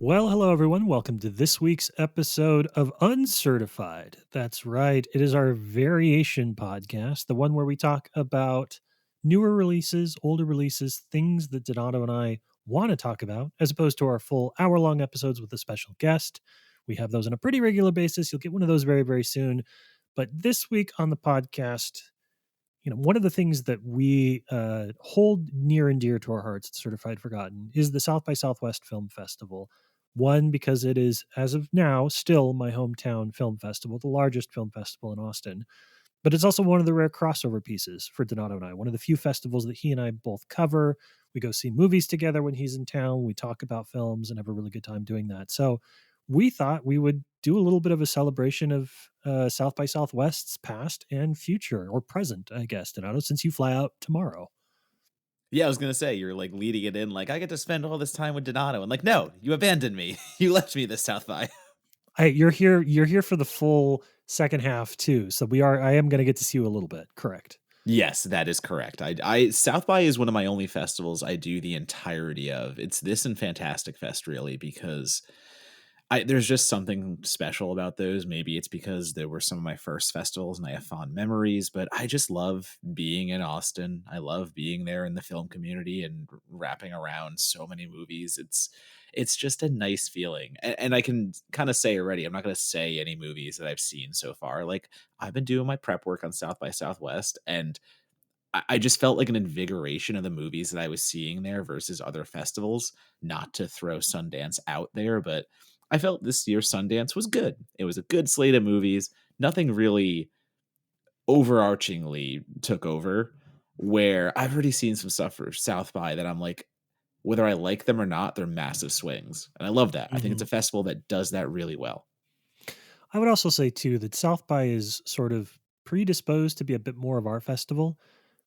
Well, hello everyone. Welcome to this week's episode of Uncertified. That's right. It is our variation podcast, the one where we talk about newer releases, older releases, things that Donato and I want to talk about, as opposed to our full hour-long episodes with a special guest. We have those on a pretty regular basis. You'll get one of those very, very soon. But this week on the podcast, one of the things that we hold near and dear to our hearts at Certified Forgotten is the South by Southwest Film Festival. One, because it is, as of now, still my hometown film festival, the largest film festival in Austin. But it's also one of the rare crossover pieces for Donato and I, one of the few festivals that he and I both cover. We go see movies together when he's in town. We talk about films and have a really good time doing that. So we thought we would do a little bit of a celebration of South by Southwest's past and future, or present, I guess, Donato, since you fly out tomorrow. Yeah, I was gonna say you're like leading it in, like I get to spend all this time with Donato, and like, no, you abandoned me. You left me this South by. You're here. You're here for the full second half too. So we are. I am going to get to see you a little bit. Correct. Yes, that is correct. I South by is one of my only festivals I do the entirety of. It's this and Fantastic Fest really because there's just something special about those. Maybe it's because they were some of my first festivals and I have fond memories, but I just love being in Austin. I love being there in the film community and wrapping around so many movies. It's just a nice feeling. And I can kind of say already, I'm not going to say any movies that I've seen so far. Like I've been doing my prep work on South by Southwest and I just felt like an invigoration of the movies that I was seeing there versus other festivals. Not to throw Sundance out there, but I felt this year's Sundance was good. It was a good slate of movies. Nothing really overarchingly took over. Where I've already seen some stuff for South by that I'm like, whether I like them or not, they're massive swings. And I love that. I think it's Mm-hmm. a festival that does that really well. I would also say too that South by is sort of predisposed to be a bit more of our festival,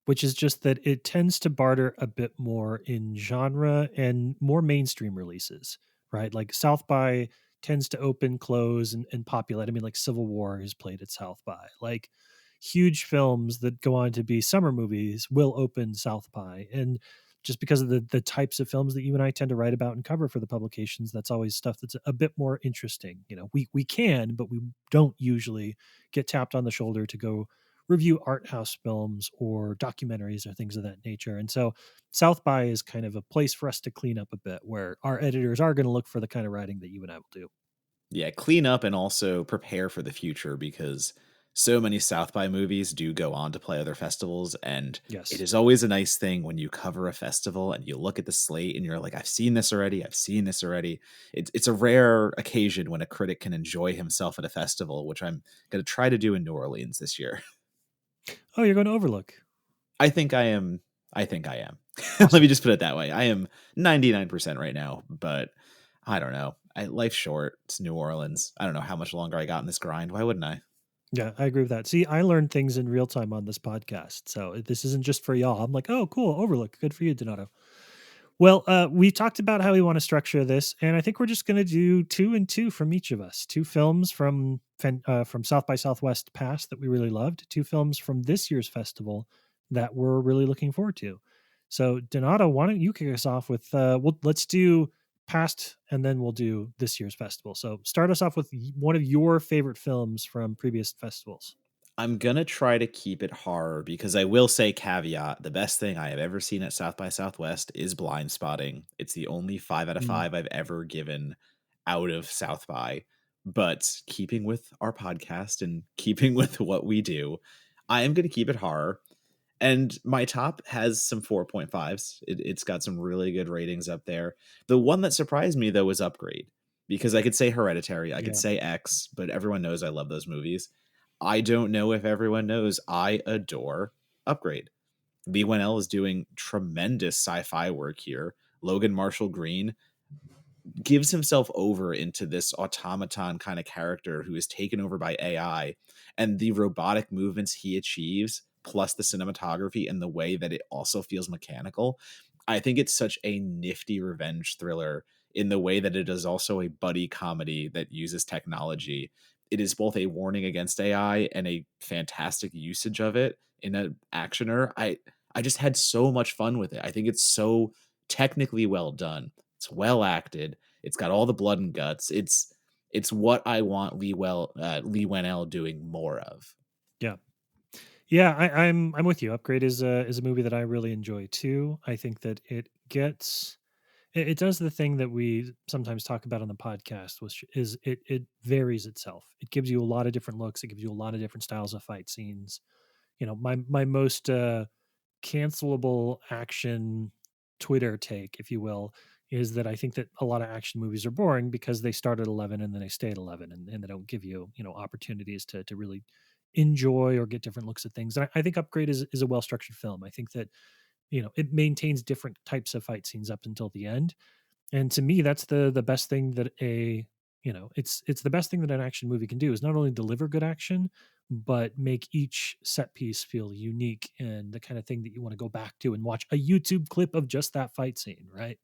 which is just that it tends to barter a bit more in genre and more mainstream releases, right? Like South by tends to open, close, and populate. I mean, like Civil War is played at South by. Like huge films that go on to be summer movies will open South by. And just because of the types of films that you and I tend to write about and cover for the publications, that's always stuff that's a bit more interesting. We can, but we don't usually get tapped on the shoulder to go review art house films or documentaries or things of that nature. And so South by is kind of a place for us to clean up a bit, where our editors are going to look for the kind of writing that you and I will do. Yeah, clean up and also prepare for the future because so many South by movies do go on to play other festivals. And it Yes. is always a nice thing when you cover a festival and you look at the slate and you're like, I've seen this already. I've seen this already. It's a rare occasion when a critic can enjoy himself at a festival, which I'm going to try to do in New Orleans this year. Oh, you're going to Overlook. I think I am. I think I am. Let Awesome. me just put it that way. I am 99% right now, but I don't know. Life's short. It's New Orleans. I don't know how much longer I got in this grind. Why wouldn't I? Yeah, I agree with that. See, I learned things in real time on this podcast. So this isn't just for y'all. I'm like, oh, cool. Overlook. Good for you, Donato. Well, we talked about how we want to structure this, and I think we're just going to do 2 and 2 from each of us. 2 films from South by Southwest past that we really loved. 2 films from this year's festival that we're really looking forward to. So, Donato, why don't you kick us off with? Let's do past, and then we'll do this year's festival. So, start us off with one of your favorite films from previous festivals. I'm gonna try to keep it horror because I will say caveat, the best thing I have ever seen at South by Southwest is Blind Spotting. It's the only 5 out of Mm. 5 I've ever given out of South by. But keeping with our podcast and keeping with what we do, I am gonna keep it horror. And my top has some 4.5s. It's got some really good ratings up there. The one that surprised me though was Upgrade because I could say Hereditary, I could Yeah. say X, but everyone knows I love those movies. I don't know if everyone knows I adore Upgrade. Lee Winnell is doing tremendous sci-fi work here. Logan Marshall Green gives himself over into this automaton kind of character who is taken over by AI, and the robotic movements he achieves plus the cinematography and the way that it also feels mechanical. I think it's such a nifty revenge thriller in the way that it is also a buddy comedy that uses technology. It is both a warning against AI and a fantastic usage of it in an actioner. I just had so much fun with it. I think it's so technically well done. It's well acted. It's got all the blood and guts. It's what I want Lee Whannell doing more of. Yeah. Yeah, I'm with you. Upgrade is a movie that I really enjoy too. I think that it does the thing that we sometimes talk about on the podcast, which is it varies itself. It gives you a lot of different looks. It gives you a lot of different styles of fight scenes. My most cancelable action Twitter take, if you will, is that I think that a lot of action movies are boring because they start at 11 and then they stay at 11, and they don't give you, opportunities to really enjoy or get different looks at things. And I think Upgrade is a well structured film. I think that, it maintains different types of fight scenes up until the end. And to me, that's the best thing that it's the best thing that an action movie can do is not only deliver good action, but make each set piece feel unique and the kind of thing that you want to go back to and watch a YouTube clip of just that fight scene, right?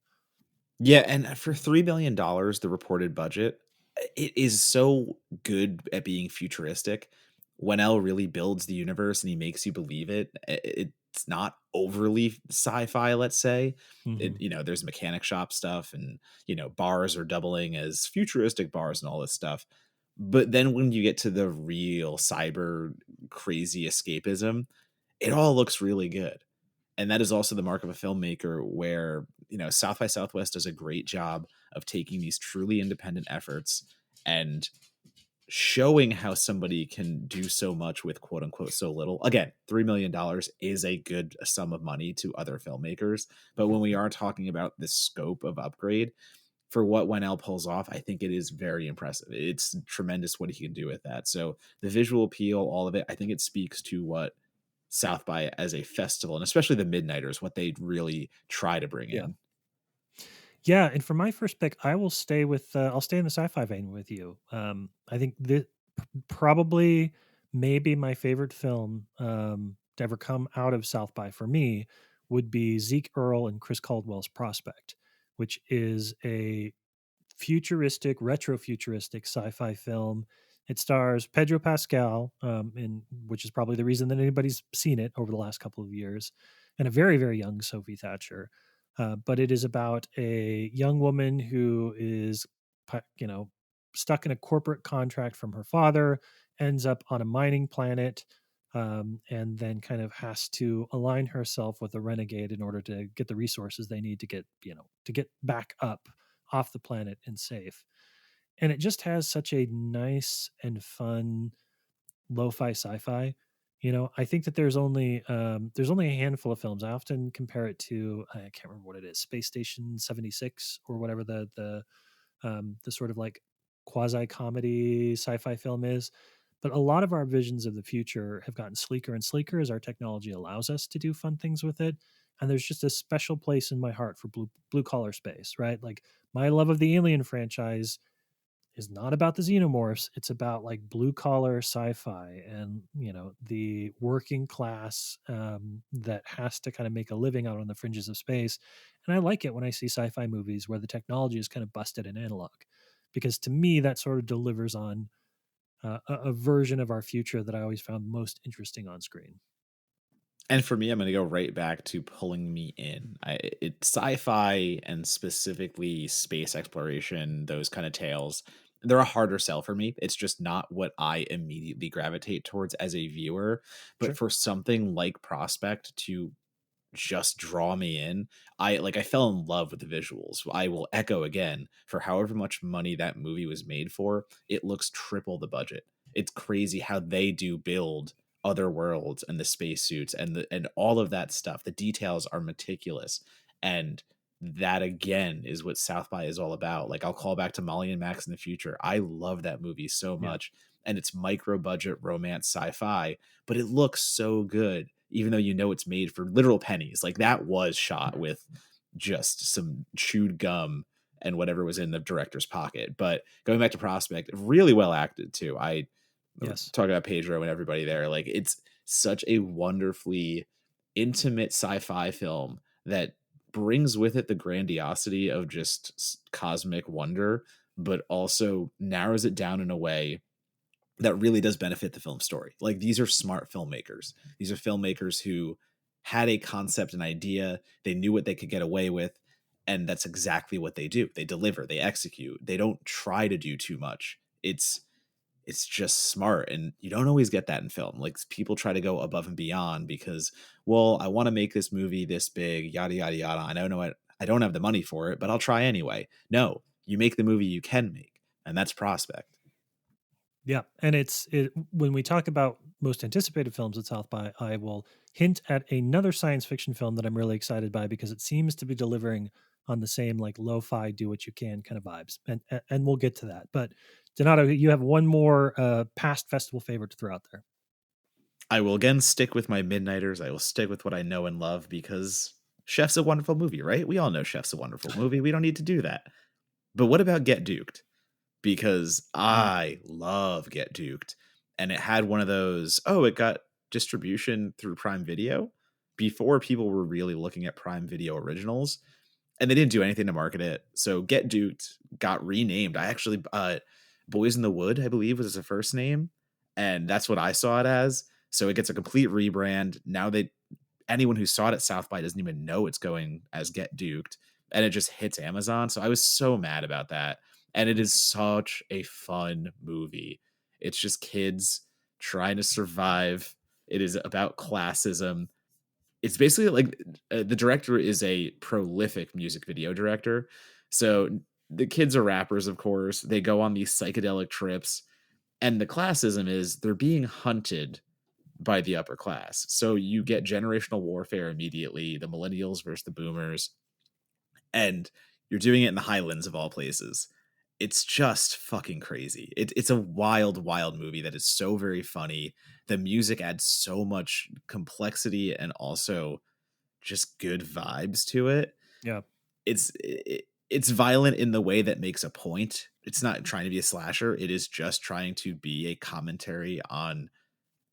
Yeah, and for $3 million, the reported budget, it is so good at being futuristic. When L really builds the universe and he makes you believe it, it's not overly sci-fi, let's say. Hmm. There's mechanic shop stuff and, bars are doubling as futuristic bars and all this stuff. But then when you get to the real cyber crazy escapism, it all looks really good. And that is also the mark of a filmmaker where, South by Southwest does a great job of taking these truly independent efforts and showing how somebody can do so much with quote unquote so little. Again, $3 million is a good sum of money to other filmmakers. But when we are talking about the scope of Upgrade, for what Whannell pulls off, I think it is very impressive. It's tremendous what he can do with that. So the visual appeal, all of it, I think it speaks to what South by as a festival, and especially the Midnighters, what they really try to bring Yeah. in. Yeah, and for my first pick, I'll stay in the sci-fi vein with you. I think this probably maybe my favorite film to ever come out of South by for me would be Zeke Earl and Chris Caldwell's Prospect, which is a retro futuristic sci-fi film. It stars Pedro Pascal, which is probably the reason that anybody's seen it over the last couple of years, and a very, very young Sophie Thatcher. But it is about a young woman who is, you know, stuck in a corporate contract from her father, ends up on a mining planet, and then kind of has to align herself with a renegade in order to get the resources they need to get back up off the planet and safe. And it just has such a nice and fun lo-fi sci-fi. I think that there's only a handful of films. I often compare it to, I can't remember what it is, Space Station 76 or whatever the sort of like quasi comedy sci-fi film is. But a lot of our visions of the future have gotten sleeker and sleeker as our technology allows us to do fun things with it. And there's just a special place in my heart for blue collar space, right? Like my love of the Alien franchise is not about the xenomorphs. It's about like blue collar sci-fi and the working class that has to kind of make a living out on the fringes of space. And I like it when I see sci-fi movies where the technology is kind of busted in analog, because to me that sort of delivers on a version of our future that I always found most interesting on screen. And for me, I'm going to go right back to pulling me in. Sci-fi and specifically space exploration, those kind of tales, they're a harder sell for me. It's just not what I immediately gravitate towards as a viewer. But Sure. for something like Prospect to just draw me in. I fell in love with the visuals. I will echo again, for however much money that movie was made for, it looks triple the budget. It's crazy how they do build other worlds and the spacesuits and all of that stuff. The details are meticulous. And that again is what South by is all about. Like I'll call back to Molly and Max in the future. I love that movie so Yeah. much. And it's micro budget romance sci-fi, but it looks so good even though it's made for literal pennies. Like that was shot with just some chewed gum and whatever was in the director's pocket. But going back to Prospect, really well acted too. I Yes. talk about Pedro and everybody there. Like it's such a wonderfully intimate sci-fi film that brings with it the grandiosity of just cosmic wonder, but also narrows it down in a way that really does benefit the film story. Like these are smart filmmakers. These are filmmakers who had a concept, an idea, they knew what they could get away with, And that's exactly what they do. They deliver, they execute. They don't try to do too much. It's just smart, and you don't always get that in film. Like, people try to go above and beyond because, well, I want to make this movie this big, yada yada yada. I don't know what, I don't have the money for it, but I'll try anyway. No, you make the movie you can make, and that's Prospect. Yeah, and when we talk about most anticipated films at South by, I will hint at another science fiction film that I'm really excited by because it seems to be delivering on the same like lo-fi do what you can kind of vibes, and we'll get to that. But Donato, you have one more past festival favorite to throw out there. I will again stick with my Midnighters. I will stick with what I know and love because Chef's a wonderful movie, right? We all know Chef's a wonderful movie. We don't need to do that. But what about Get Duked? Because Mm. I love Get Duked. And it had one of those, oh, it got distribution through Prime Video before people were really looking at Prime Video originals. And they didn't do anything to market it. So Get Duked got renamed. I actually, Boys in the Wood, I believe, was the first name. And that's what I saw it as. So it gets a complete rebrand. Now anyone who saw it at South by doesn't even know it's going as Get Duked, and it just hits Amazon. So I was so mad about that. And it is such a fun movie. It's just kids trying to survive. It is about classism. It's basically like the director is a prolific music video director. So the kids are rappers, of course. They go on these psychedelic trips, and the classism is they're being hunted by the upper class. So you get generational warfare immediately, the millennials versus the boomers, and you're doing it in the Highlands of all places. It's just fucking crazy. It's a wild, wild movie that is so very funny. The music adds so much complexity and also just good vibes to it. Yeah, It's violent in the way that makes a point. It's not trying to be a slasher. It is just trying to be a commentary on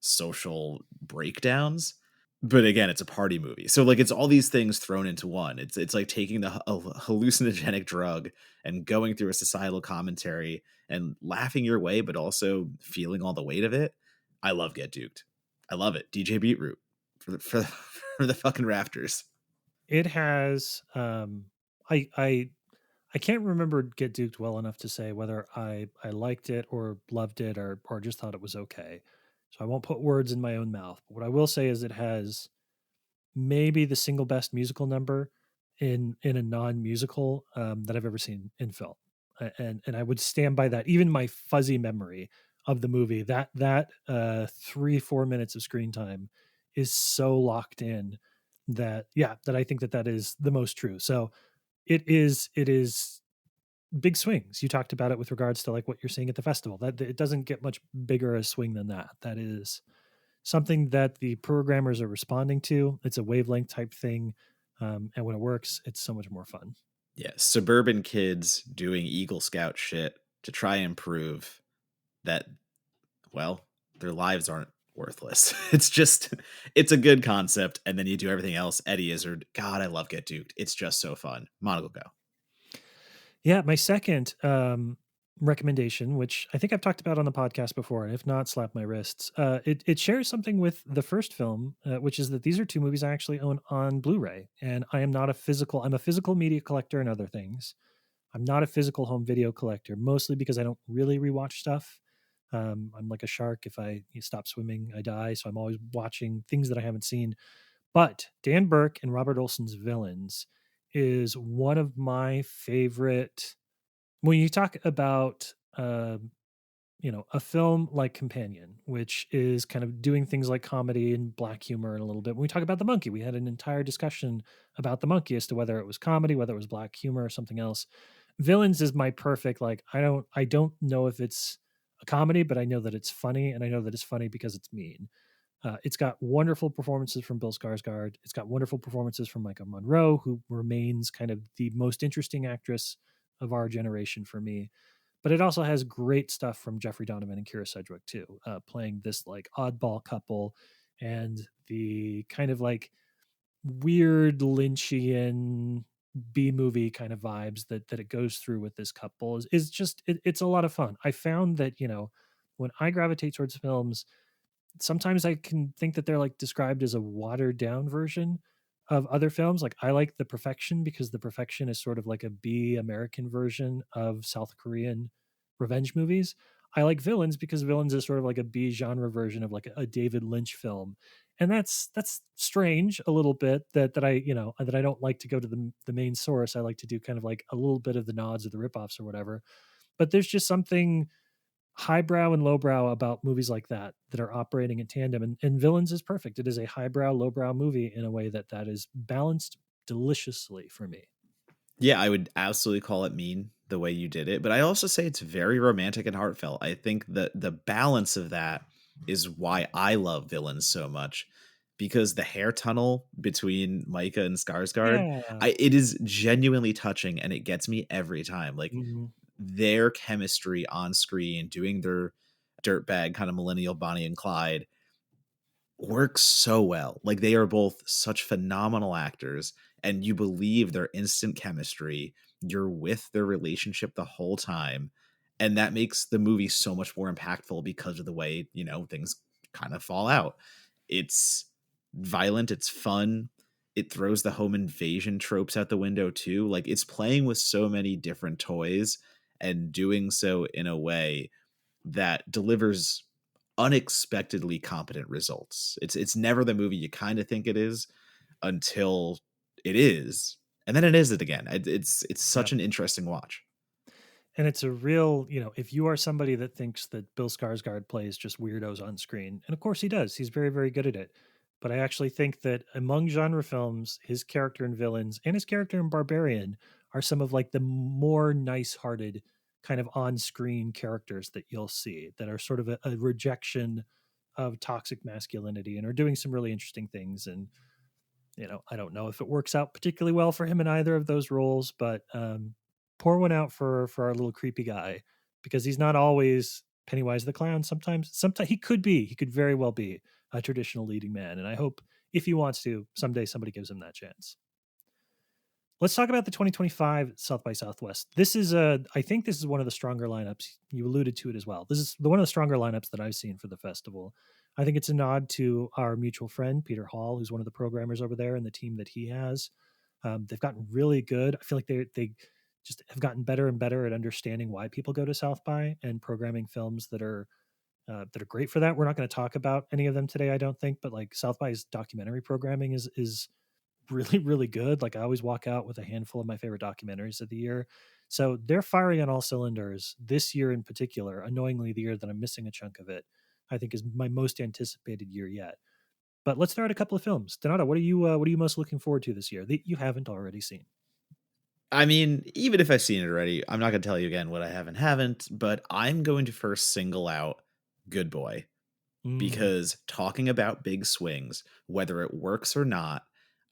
social breakdowns. But again, it's a party movie. So like it's all these things thrown into one. It's like taking a hallucinogenic drug and going through a societal commentary and laughing your way, but also feeling all the weight of it. I love Get Duked. I love it. DJ Beetroot for the fucking rafters. it has. I can't remember Get Duked well enough to say whether I liked it or loved it or just thought it was okay. So I won't put words in my own mouth. But what I will say is it has maybe the single best musical number in a non-musical that I've ever seen in film, and I would stand by that. Even my fuzzy memory of the movie, that 3-4 minutes of screen time is so locked in that yeah, that I think that is the most true. So it is big swings. You talked about it with regards to like what you're seeing at the festival. That it doesn't get much bigger a swing than that. That is something that the programmers are responding to. It's a wavelength type thing, and when it works, it's so much more fun. Yeah, suburban kids doing Eagle Scout shit to try and prove that, well, their lives aren't worthless. It's a good concept, and then you do everything else. Eddie Izzard, God, I love Get Duked. It's just so fun. Monocle go. Yeah, my second recommendation, which I think I've talked about on the podcast before, and if not, slap my wrists. It shares something with the first film, which is that these are two movies I actually own on Blu-ray, and I am not a physical. I'm a physical media collector and other things. I'm not a physical home video collector, mostly because I don't really rewatch stuff. I'm like a shark. If I stop swimming, I die. So I'm always watching things that I haven't seen. But Dan Burke and Robert Olson's Villains is one of my favorite. When you talk about, a film like Companion, which is kind of doing things like comedy and black humor and a little bit. When we talk about The Monkey, we had an entire discussion about The Monkey as to whether it was comedy, whether it was black humor or something else. Villains is my perfect, like, I don't know if it's a comedy, but I know that it's funny, and I know that it's funny because it's mean. It's got wonderful performances from Bill Skarsgård. It's got wonderful performances from Michael Monroe, who remains kind of the most interesting actress of our generation for me. But it also has great stuff from Jeffrey Donovan and Kira Sedgwick too, playing this like oddball couple and the kind of like weird Lynchian B movie kind of vibes that it goes through with this couple is just it's a lot of fun. I found that when I gravitate towards films, sometimes I can think that they're like described as a watered down version. of other films. Like I like The Perfection because The Perfection is sort of like a B American version of South Korean revenge movies. I like Villains because Villains is sort of like a B genre version of like a David Lynch film. And that's strange a little bit that I, that I don't like to go to the main source. I like to do kind of like a little bit of the nods or the ripoffs or whatever. But there's just something highbrow and lowbrow about movies like that are operating in tandem, and Villains is perfect. It is a highbrow lowbrow movie in a way that is balanced deliciously for me. Yeah, I would absolutely call it mean the way you did it, but I also say it's very romantic and heartfelt. I think that the balance of that is why I love Villains so much, because the hair tunnel between Micah and Skarsgård, Yeah. it is genuinely touching and it gets me every time. Like Mhm. their chemistry on screen, doing their dirtbag kind of millennial Bonnie and Clyde works so well. Like they are both such phenomenal actors and you believe their instant chemistry. You're with their relationship the whole time. And that makes the movie so much more impactful because of the way, things kind of fall out. It's violent, it's fun. It throws the home invasion tropes out the window too. Like it's playing with so many different toys and doing so in a way that delivers unexpectedly competent results. It's never the movie you kind of think it is until it is, and then it is it again. It's Yeah. such an interesting watch. And it's a real, if you are somebody that thinks that Bill Skarsgård plays just weirdos on screen, and of course he does, he's very, very good at it. But I actually think that among genre films, his character in Villains and his character in Barbarian are some of like the more nice-hearted kind of on-screen characters that you'll see that are sort of a rejection of toxic masculinity and are doing some really interesting things. And I don't know if it works out particularly well for him in either of those roles, but pour one out for our little creepy guy because he's not always Pennywise the clown. Sometimes he could very well be a traditional leading man, and I hope if he wants to, someday somebody gives him that chance. Let's talk about the 2025 South by Southwest. I think this is one of the stronger lineups. You alluded to it as well. This is one of the stronger lineups that I've seen for the festival. I think it's a nod to our mutual friend, Peter Hall, who's one of the programmers over there and the team that he has. They've gotten really good. I feel like they just have gotten better and better at understanding why people go to South by and programming films that are great for that. We're not going to talk about any of them today, I don't think, but like South by's documentary programming is really, really good. Like I always walk out with a handful of my favorite documentaries of the year. So they're firing on all cylinders this year in particular. Annoyingly, the year that I'm missing a chunk of it, I think is my most anticipated year yet. But let's start a couple of films. Donato, what are you most looking forward to this year that you haven't already seen? I mean, even if I've seen it already, I'm not going to tell you again what I haven't, but I'm going to first single out Good Boy Mm, because talking about big swings, whether it works or not,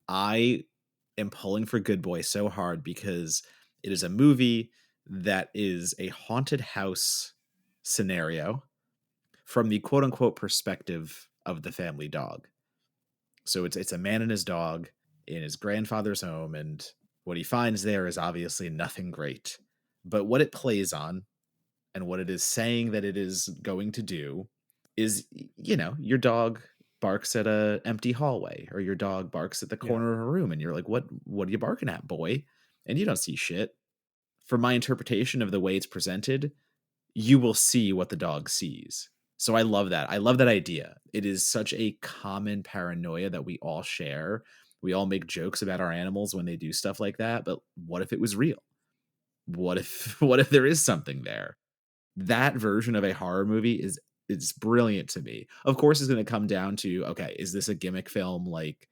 I am pulling for Good Boy so hard because it is a movie that is a haunted house scenario from the quote unquote perspective of the family dog. So it's a man and his dog in his grandfather's home, and what he finds there is obviously nothing great. But what it plays on and what it is saying that it is going to do is, your dog barks at a empty hallway or your dog barks at the yeah. corner of a room and you're like, what are you barking at, boy? And you don't see shit. For my interpretation of the way it's presented, you will see what the dog sees. So I love that. I love that idea. It is such a common paranoia that we all share. We all make jokes about our animals when they do stuff like that, but what if it was real? What if what if there is something there? That version of a horror movie is brilliant to me. Of course it's going to come down to, okay, is this a gimmick film? Like,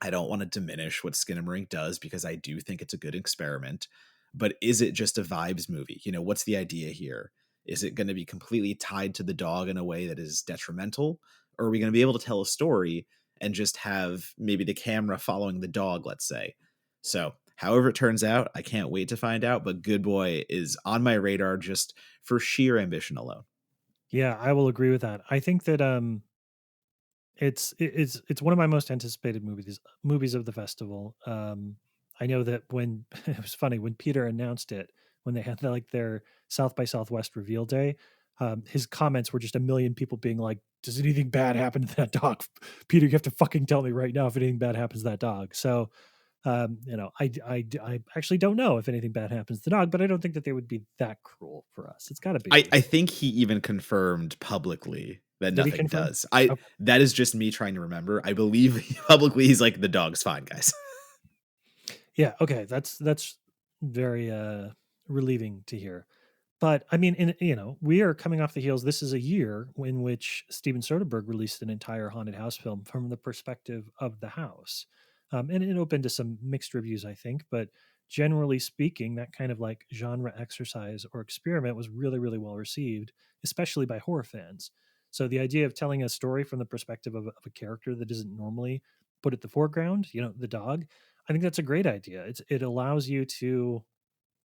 I don't want to diminish what Skinamarink does because I do think it's a good experiment. But is it just a vibes movie? What's the idea here? Is it going to be completely tied to the dog in a way that is detrimental? Or are we going to be able to tell a story and just have maybe the camera following the dog, let's say? So, however it turns out, I can't wait to find out. But Good Boy is on my radar just for sheer ambition alone. Yeah, I will agree with that. I think that it's one of my most anticipated movies of the festival. I know that when it was funny when Peter announced it when they had like their South by Southwest reveal day, his comments were just a million people being like, "Does anything bad happen to that dog, Peter? You have to fucking tell me right now if anything bad happens to that dog." So, I actually don't know if anything bad happens to the dog, but I don't think that they would be that cruel for us. It's got to be. I think he even confirmed publicly that Did he nothing confirm? does. I Okay. That is just me trying to remember. I believe publicly he's like, the dog's fine, guys. Yeah. Okay. That's very relieving to hear. But I mean, we are coming off the heels. This is a year in which Steven Soderbergh released an entire haunted house film from the perspective of the house, and it opened to some mixed reviews, I think. But generally speaking, that kind of like genre exercise or experiment was really, really well received, especially by horror fans. So the idea of telling a story from the perspective of a character that isn't normally put at the foreground, the dog, I think that's a great idea. It allows you to,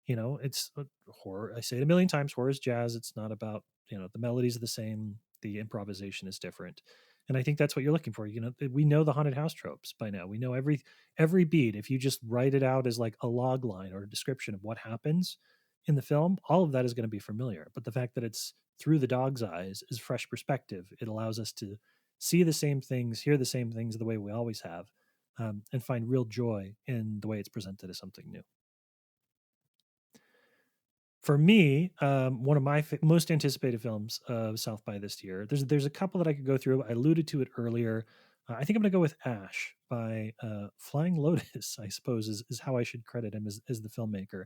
it's horror. I say it a million times. Horror is jazz. It's not about, the melodies are the same, the improvisation is different, and I think that's what you're looking for. We know the haunted house tropes by now. We know every beat. If you just write it out as like a log line or a description of what happens in the film, all of that is going to be familiar. But the fact that it's through the dog's eyes is fresh perspective. It allows us to see the same things, hear the same things the way we always have, and find real joy in the way it's presented as something new. For me, one of my most anticipated films of South by this year. There's a couple that I could go through. I alluded to it earlier. I think I'm going to go with Ash by Flying Lotus. I suppose is how I should credit him as the filmmaker.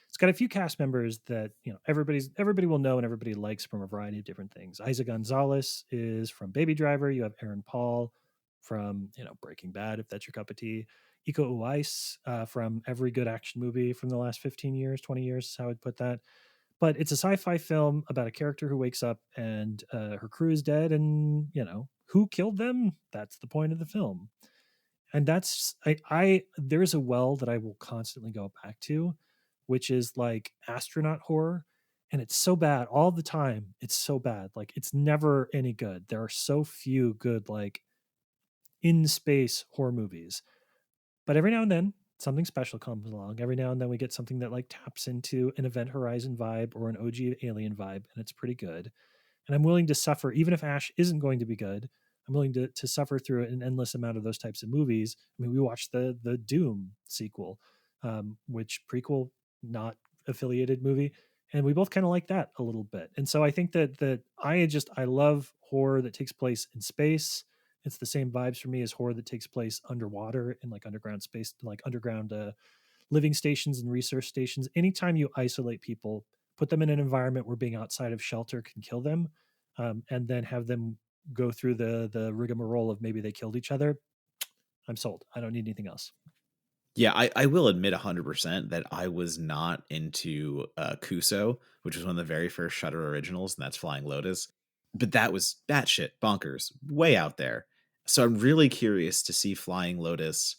It's got a few cast members that everybody will know and everybody likes from a variety of different things. Isa Gonzalez is from Baby Driver. You have Aaron Paul from Breaking Bad, if that's your cup of tea. Iko Uwais from every good action movie from the last 15 years, 20 years is how I'd put that. But it's a sci-fi film about a character who wakes up and her crew is dead, and who killed them? That's the point of the film. And that's I there's a well that I will constantly go back to, which is like astronaut horror. And it's so bad all the time. It's so bad. Like it's never any good. There are so few good like in space horror movies. But every now and then, something special comes along. Every now and then, we get something that like taps into an Event Horizon vibe or an OG Alien vibe, and it's pretty good. And I'm willing to suffer, even if Ash isn't going to be good. I'm willing to suffer through an endless amount of those types of movies. I mean, we watched the Doom sequel, which prequel, not affiliated movie, and we both kind of like that a little bit. And so I think that I love horror that takes place in space. It's the same vibes for me as horror that takes place underwater in like underground space, like underground living stations and research stations. Anytime you isolate people, put them in an environment where being outside of shelter can kill them, and then have them go through the rigmarole of maybe they killed each other, I'm sold. I don't need anything else. Yeah, I will admit 100% that I was not into Kuso, which was one of the very first Shutter originals, and that's Flying Lotus. But that was batshit bonkers, way out there. So I'm really curious to see Flying Lotus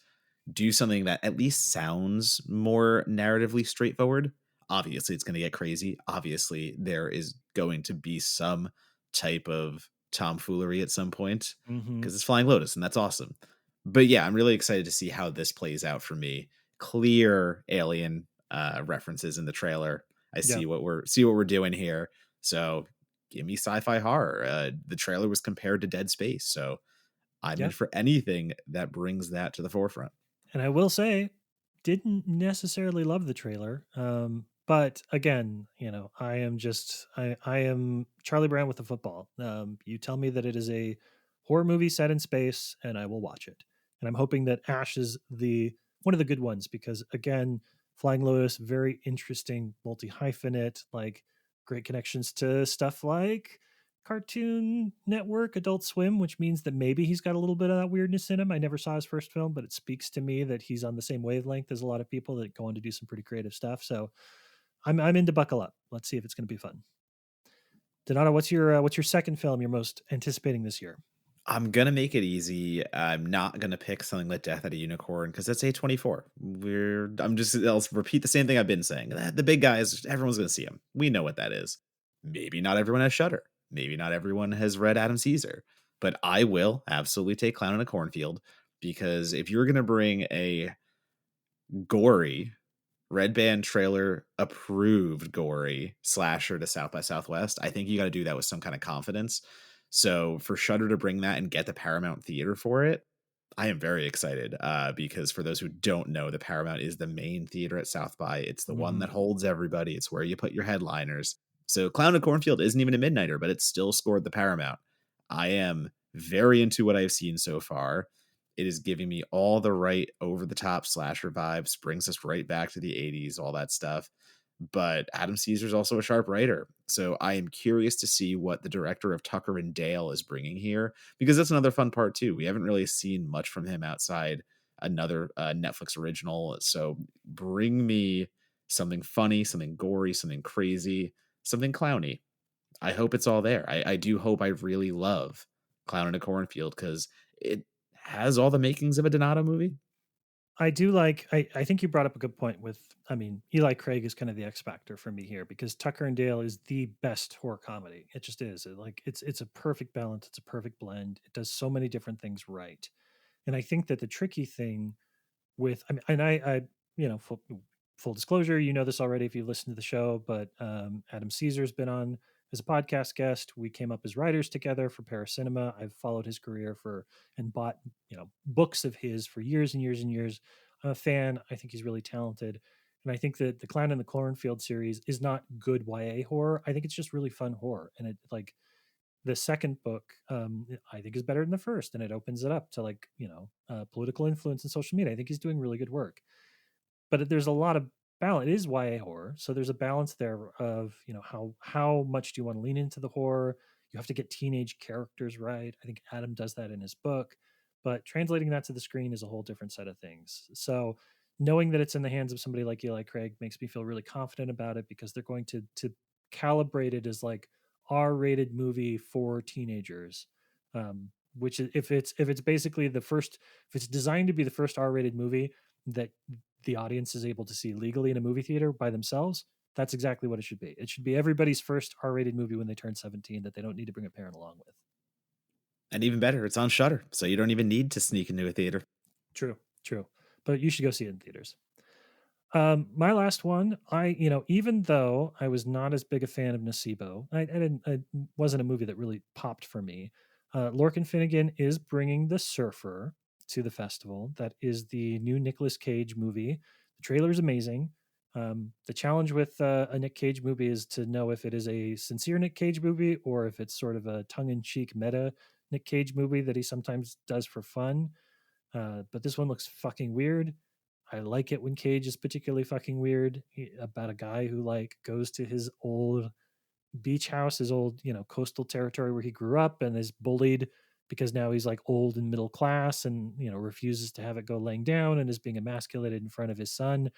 do something that at least sounds more narratively straightforward. Obviously, it's going to get crazy. Obviously, there is going to be some type of tomfoolery at some point Mm-hmm. because it's Flying Lotus, and that's awesome. But yeah, I'm really excited to see how this plays out for me. Clear alien references in the trailer. I Yeah. see what we're doing here. So give me sci-fi horror. The trailer was compared to Dead Space, so I'm in Yeah. for anything that brings that to the forefront. And I will say, didn't necessarily love the trailer. But again, I am Charlie Brown with the football. You tell me that it is a horror movie set in space, and I will watch it. And I'm hoping that Ash is the one of the good ones because again, Flying Lotus, very interesting, multi hyphenate, like great connections to stuff like Cartoon Network, Adult Swim, which means that maybe he's got a little bit of that weirdness in him. I never saw his first film, but it speaks to me that he's on the same wavelength as a lot of people that go on to do some pretty creative stuff. So I'm into buckle up. Let's see if it's going to be fun. Donato, what's your second film you're most anticipating this year? I'm gonna make it easy. I'm not gonna pick something like Death at a Unicorn because that's A24. I'll repeat the same thing I've been saying. The big guys, everyone's gonna see them. We know what that is. Maybe not everyone has Shutter. Maybe not everyone has read Adam Caesar. But I will absolutely take Clown in a Cornfield because if you're gonna bring a gory Red Band trailer approved gory slasher to South by Southwest. I think you got to do that with some kind of confidence. So for Shudder to bring that and get the Paramount Theater for it, I am very excited because for those who don't know, the Paramount is the main theater at South by. It's the one Mhm. that holds everybody. It's where you put your headliners. So Clown and Cornfield isn't even a midnighter, but it still scored the Paramount. I am very into what I've seen so far. It is giving me all the right over the top slasher vibes, brings us right back to the 80s, all that stuff. But Adam Caesar's also a sharp writer. So I am curious to see what the director of Tucker and Dale is bringing here, because that's another fun part too. We haven't really seen much from him outside another Netflix original. So bring me something funny, something gory, something crazy, something clowny. I hope it's all there. I do hope I really love Clown in a Cornfield because it has all the makings of a Donato movie. I do like I think you brought up a good point with I mean, Eli Craig is kind of the X factor for me here because Tucker and Dale is the best horror comedy. It just is. It's a perfect balance, it's a perfect blend. It does so many different things right. And I think that the tricky thing with I mean, and I you know full disclosure, you know this already if you've listened to the show, but Adam Caesar's been on as a podcast guest. We came up as writers together for Paracinema. I've followed his career for and bought books of his for years and years and years. I'm a fan. I think he's really talented. And I think that the Clown in the Cornfield series is not good YA horror. I think it's just really fun horror. And it like the second book I think is better than the first, and it opens it up to political influence and social media. I think he's doing really good work, but there's a lot of balance. It is YA horror, so there's a balance there of how much do you want to lean into the horror. You have to get teenage characters right. I think Adam does that in his book, but translating that to the screen is a whole different set of things. So knowing that it's in the hands of somebody like Eli Craig makes me feel really confident about it because they're going to calibrate it as like R-rated movie for teenagers. Which is if it's basically the first, if it's designed to be the first R-rated movie that the audience is able to see legally in a movie theater by themselves, that's exactly what it should be. It should be everybody's first R-rated movie when they turn 17 that they don't need to bring a parent along with. And even better, it's on Shutter, so you don't even need to sneak into a theater. True, true. But you should go see it in theaters. My last one, even though I was not as big a fan of Nocebo, I wasn't a movie that really popped for me. Lorcan Finnegan is bringing The Surfer to the festival. That is the new Nicolas Cage movie. The trailer is amazing. The challenge with a Nick Cage movie is to know if it is a sincere Nick Cage movie or if it's sort of a tongue-in-cheek meta Nick Cage movie that he sometimes does for fun. But this one looks fucking weird. I like it when Cage is particularly fucking weird about a guy who like goes to his old beach house, his old, coastal territory where he grew up and is bullied because now he's like old and middle class and, refuses to have it go laying down and is being emasculated in front of his son.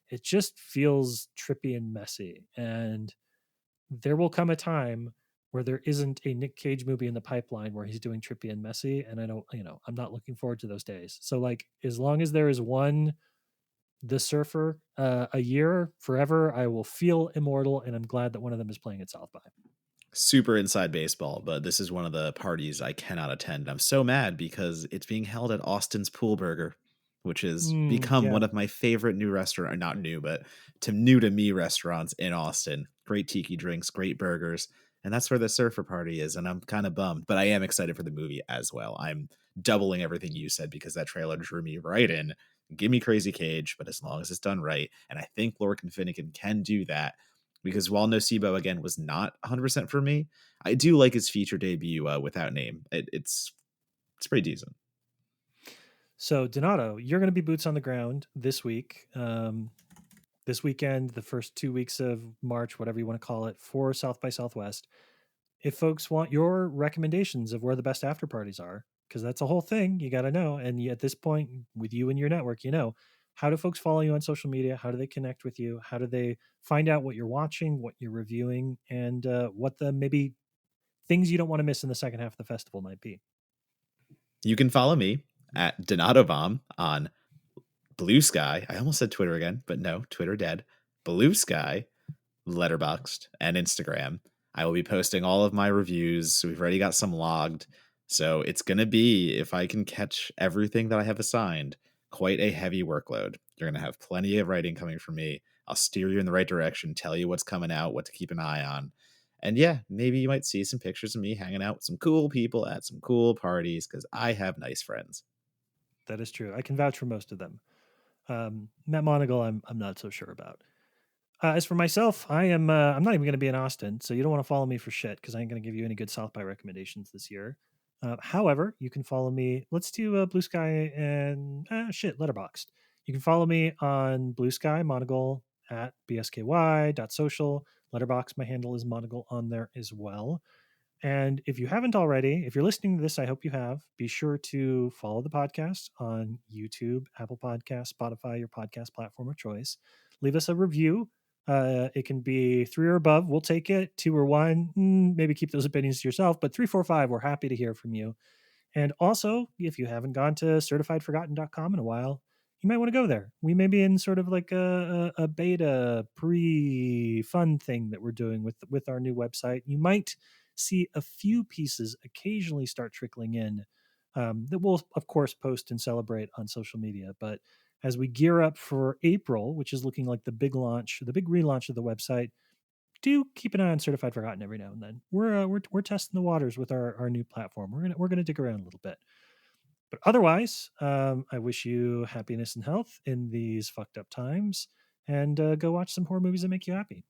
It just feels trippy and messy. And there will come a time where there isn't a Nick Cage movie in the pipeline where he's doing trippy and messy. And I don't, I'm not looking forward to those days. So like, as long as there is one The Surfer a year forever, I will feel immortal, and I'm glad that one of them is playing at South by. Super inside baseball, but this is one of the parties I cannot attend. I'm so mad because it's being held at Austin's Pool Burger, which has become Yeah. one of my favorite new restaurant, not new, but new to me restaurants in Austin. Great tiki drinks, great burgers, and that's where the surfer party is. And I'm kind of bummed, but I am excited for the movie as well. I'm doubling everything you said because that trailer drew me right in. Give me Crazy Cage, but as long as it's done right, and I think Lorcan Finnegan can do that because while Nocebo again was not 100% for me, I do like his feature debut without name. It's pretty decent. So Donato, you're going to be boots on the ground this week, this weekend, the first 2 weeks of March, whatever you want to call it, for South by Southwest. If folks want your recommendations of where the best after parties are, because that's a whole thing you got to know. And at this point, with you and your network, how do folks follow you on social media? How do they connect with you? How do they find out what you're watching, what you're reviewing, and what the maybe things you don't want to miss in the second half of the festival might be? You can follow me at Donato Bomb on Blue Sky. I almost said Twitter again, but no, Twitter dead. Blue Sky, Letterboxd, and Instagram. I will be posting all of my reviews. We've already got some logged. So it's going to be, if I can catch everything that I have assigned, quite a heavy workload. You're going to have plenty of writing coming from me. I'll steer you in the right direction, tell you what's coming out, what to keep an eye on. And yeah, maybe you might see some pictures of me hanging out with some cool people at some cool parties because I have nice friends. That is true. I can vouch for most of them. Matt Monagle, I'm not so sure about. As for myself, I'm not even going to be in Austin, so you don't want to follow me for shit because I ain't going to give you any good South by recommendations this year. However, you can follow me. Let's do Blue Sky and Letterboxd. You can follow me on Blue Sky Monagle at bsky.social. Letterbox, my handle is Monagle on there as well. And if you haven't already, if you're listening to this, I hope you have. Be sure to follow the podcast on YouTube, Apple Podcasts, Spotify, your podcast platform of choice. Leave us a review. It can be 3 or above. We'll take it. 2 or 1, maybe keep those opinions to yourself. But 3, 4, 5, we're happy to hear from you. And also, if you haven't gone to certifiedforgotten.com in a while, you might want to go there. We may be in sort of like a beta pre-fun thing that we're doing with our new website. You might see a few pieces occasionally start trickling in that we'll, of course, post and celebrate on social media. But as we gear up for April, which is looking like the big launch, the big relaunch of the website, do keep an eye on Certified Forgotten every now and then. We're testing the waters with our new platform. We're gonna dig around a little bit. But otherwise, I wish you happiness and health in these fucked up times, and go watch some horror movies that make you happy.